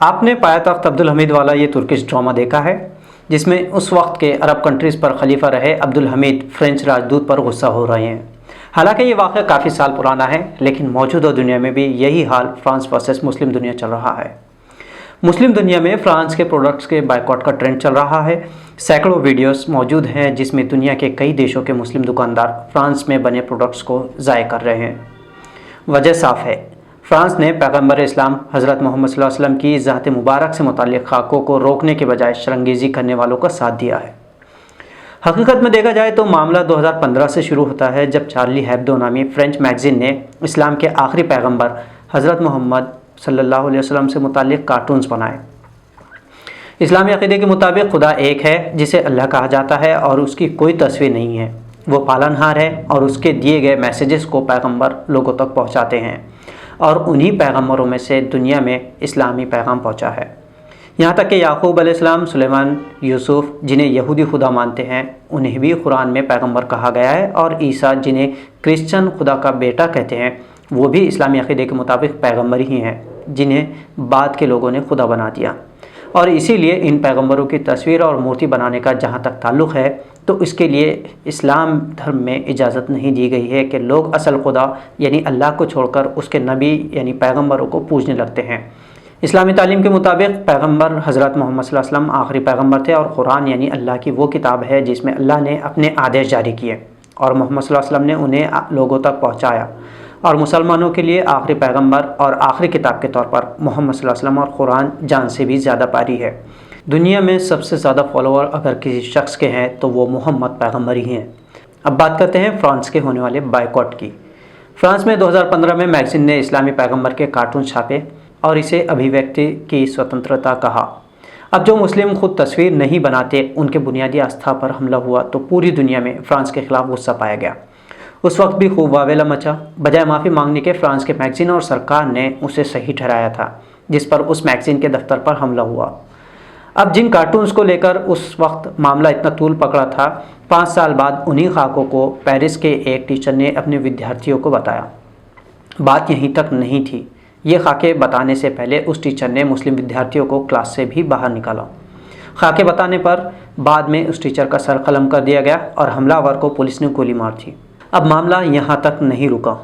آپ نے پایا تخت عبدالحمید والا یہ ترکش ڈرامہ دیکھا ہے، جس میں اس وقت کے عرب کنٹریز پر خلیفہ رہے عبدالحمید فرینچ راجدوت پر غصہ ہو رہے ہیں۔ حالانکہ یہ واقعہ کافی سال پرانا ہے، لیکن موجودہ دنیا میں بھی یہی حال فرانس ورسس مسلم دنیا چل رہا ہے۔ مسلم دنیا میں فرانس کے پروڈکٹس کے بائیکاٹ کا ٹرینڈ چل رہا ہے۔ سینکڑوں ویڈیوز موجود ہیں جس میں دنیا کے کئی دیشوں کے مسلم دکاندار فرانس میں بنے پروڈکٹس کو ضائع کر رہے ہیں۔ وجہ صاف ہے، فرانس نے پیغمبر اسلام حضرت محمد صلی اللہ علیہ وسلم کی ذات مبارک سے متعلق خاکوں کو روکنے کے بجائے شرنگیزی کرنے والوں کا ساتھ دیا ہے۔ حقیقت میں دیکھا جائے تو معاملہ 2015 سے شروع ہوتا ہے، جب چارلی ہیبدو نامی فرینچ میگزین نے اسلام کے آخری پیغمبر حضرت محمد صلی اللہ علیہ وسلم سے متعلق کارٹونز بنائے۔ اسلامی عقیدے کے مطابق خدا ایک ہے جسے اللہ کہا جاتا ہے اور اس کی کوئی تصویر نہیں ہے۔ وہ پالنہار ہے اور اس کے دیے گئے میسیجز کو پیغمبر لوگوں تک پہنچاتے ہیں، اور انہی پیغمبروں میں سے دنیا میں اسلامی پیغام پہنچا ہے۔ یہاں تک کہ یعقوب علیہ السلام، سلیمان، یوسف جنہیں یہودی خدا مانتے ہیں، انہیں بھی قرآن میں پیغمبر کہا گیا ہے، اور عیسیٰ جنہیں کرسچن خدا کا بیٹا کہتے ہیں، وہ بھی اسلامی عقیدے کے مطابق پیغمبر ہی ہیں جنہیں بعد کے لوگوں نے خدا بنا دیا۔ اور اسی لیے ان پیغمبروں کی تصویر اور مورتی بنانے کا جہاں تک تعلق ہے تو اس کے لیے اسلام دھرم میں اجازت نہیں دی گئی ہے کہ لوگ اصل خدا یعنی اللہ کو چھوڑ کر اس کے نبی یعنی پیغمبروں کو پوجنے لگتے ہیں۔ اسلامی تعلیم کے مطابق پیغمبر حضرت محمد صلی اللہ علیہ وسلم آخری پیغمبر تھے، اور قرآن یعنی اللہ کی وہ کتاب ہے جس میں اللہ نے اپنے آدیش جاری کیے اور محمد صلی اللہ علیہ وسلم نے انہیں لوگوں تک پہنچایا، اور مسلمانوں کے لیے آخری پیغمبر اور آخری کتاب کے طور پر محمد صلی اللہ علیہ وسلم اور قرآن جان سے بھی زیادہ پیاری ہے۔ دنیا میں سب سے زیادہ فالوور اگر کسی شخص کے ہیں تو وہ محمد پیغمبر ہی ہیں۔ اب بات کرتے ہیں فرانس کے ہونے والے بائیکاٹ کی۔ فرانس میں 2015 میں میگزین نے اسلامی پیغمبر کے کارٹون چھاپے اور اسے ابھیویکتی کی سوتنترتا کہا۔ اب جو مسلم خود تصویر نہیں بناتے، ان کے بنیادی آستھا پر حملہ ہوا تو پوری دنیا میں فرانس کے خلاف غصہ پایا گیا۔ اس وقت بھی خوب واویلا مچا۔ بجائے معافی مانگنے کے فرانس کے میگزین اور سرکار نے اسے صحیح ٹھہرایا تھا، جس پر اس میگزین کے دفتر پر حملہ ہوا۔ اب جن کارٹونز کو لے کر اس وقت معاملہ اتنا طول پکڑا تھا، 5 سال بعد انہی خاکوں کو پیرس کے ایک ٹیچر نے اپنے ودیارتھیوں کو بتایا۔ بات یہیں تک نہیں تھی، یہ خاکے بتانے سے پہلے اس ٹیچر نے مسلم ودیارتھیوں کو کلاس سے بھی باہر نکالا۔ خاکے بتانے پر بعد میں اس ٹیچر کا سر قلم کر دیا گیا اور حملہ آور کو پولیس نے گولی مار دی۔ اب معاملہ یہاں تک نہیں رکا۔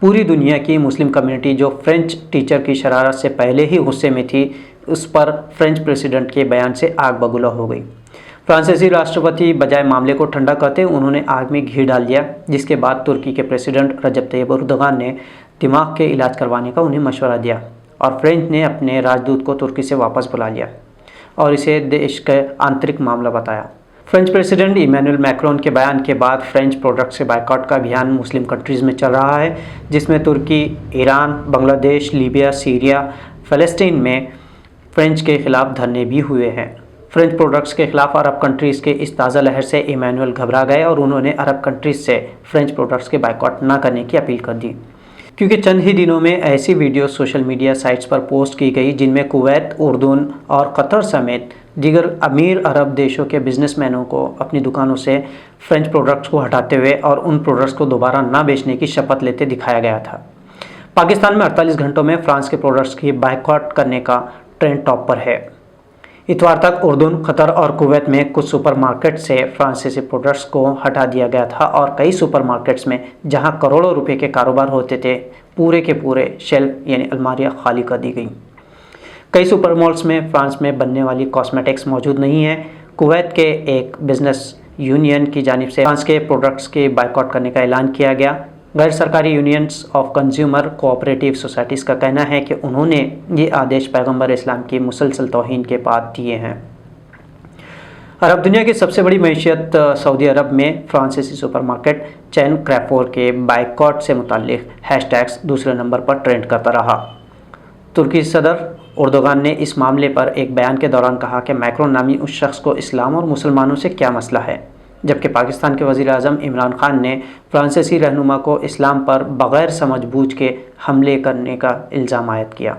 پوری دنیا کی مسلم کمیونٹی جو فرینچ ٹیچر کی شرارت سے پہلے ہی غصے میں تھی، اس پر فرینچ پریزیڈنٹ کے بیان سے آگ بگولا ہو گئی۔ فرانسیسی راشٹرپتی بجائے معاملے کو ٹھنڈا کرتے انہوں نے آگ میں گھی ڈال دیا، جس کے بعد ترکی کے پریزیڈنٹ رجب طیب اردوغان نے دماغ کے علاج کروانے کا انہیں مشورہ دیا، اور فرینچ نے اپنے راجدوت کو ترکی سے واپس بلا لیا اور اسے دیش کا آنترک معاملہ بتایا۔ فرینچ پریزیڈنٹ ایمینوئل میکرون کے بیان کے بعد فرینچ پروڈکٹس کے بائیکاٹ کا ابھیان مسلم کنٹریز میں چل رہا ہے، جس میں ترکی، ایران، بنگلہ دیش، لیبیا، سیریا، فلسطین میں فرینچ کے خلاف دھرنے بھی ہوئے ہیں۔ فرینچ پروڈکٹس کے خلاف عرب کنٹریز کے اس تازہ لہر سے ایمینوئل گھبرا گئے اور انہوں نے عرب کنٹریز سے فرینچ پروڈکٹس کے بائیکاٹ نہ کرنے کی اپیل کر دی، کیونکہ چند ہی دنوں میں ایسی ویڈیوز سوشل میڈیا سائٹس پر پوسٹ کی گئی جن میں کویت، اردن اور قطر سمیت دیگر امیر عرب دیشوں کے بزنس مینوں کو اپنی دکانوں سے فرینچ پروڈکٹس کو ہٹاتے ہوئے اور ان پروڈکٹس کو دوبارہ نہ بیچنے کی شپت لیتے دکھایا گیا تھا۔ پاکستان میں 48 گھنٹوں میں فرانس کے پروڈکٹس کی بائیکاٹ کرنے کا ٹرینڈ ٹاپ پر ہے۔ اتوار تک اردن، قطر اور کویت میں کچھ سپر مارکیٹ سے فرانسیسی پروڈکٹس کو ہٹا دیا گیا تھا، اور کئی سپر مارکیٹس میں جہاں کروڑوں روپے کے کاروبار ہوتے تھے، پورے کے پورے شیلف یعنی الماریاں خالی کر دی گئیں۔ کئی سپر مالز میں فرانس میں بننے والی کاسمیٹکس موجود نہیں ہیں۔ کویت کے ایک بزنس یونین کی جانب سے فرانس کے پروڈکٹس کے بائیکاٹ کرنے کا اعلان کیا گیا۔ غیر سرکاری unions of consumer cooperative societies کا کہنا ہے کہ انہوں نے یہ آدیش پیغمبر اسلام کی مسلسل توہین کے بعد دیے ہیں۔ عرب دنیا کی سب سے بڑی معیشت سعودی عرب میں فرانسیسی سپر مارکیٹ چین کریفور کے بائیکاٹ سے متعلق ہیش ٹیگز دوسرے نمبر پر ٹرینڈ کرتا رہا۔ ترکی صدر اردوغان نے اس معاملے پر ایک بیان کے دوران کہا کہ میکرون نامی اس شخص کو اسلام اور مسلمانوں سے کیا مسئلہ ہے، جبکہ پاکستان کے وزیر اعظم عمران خان نے فرانسیسی رہنما کو اسلام پر بغیر سمجھ بوجھ کے حملے کرنے کا الزام عائد کیا۔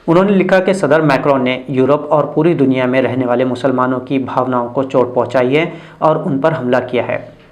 انہوں نے لکھا کہ صدر میکرون نے یورپ اور پوری دنیا میں رہنے والے مسلمانوں کی بھاوناؤں کو چوٹ پہنچائی ہے اور ان پر حملہ کیا ہے۔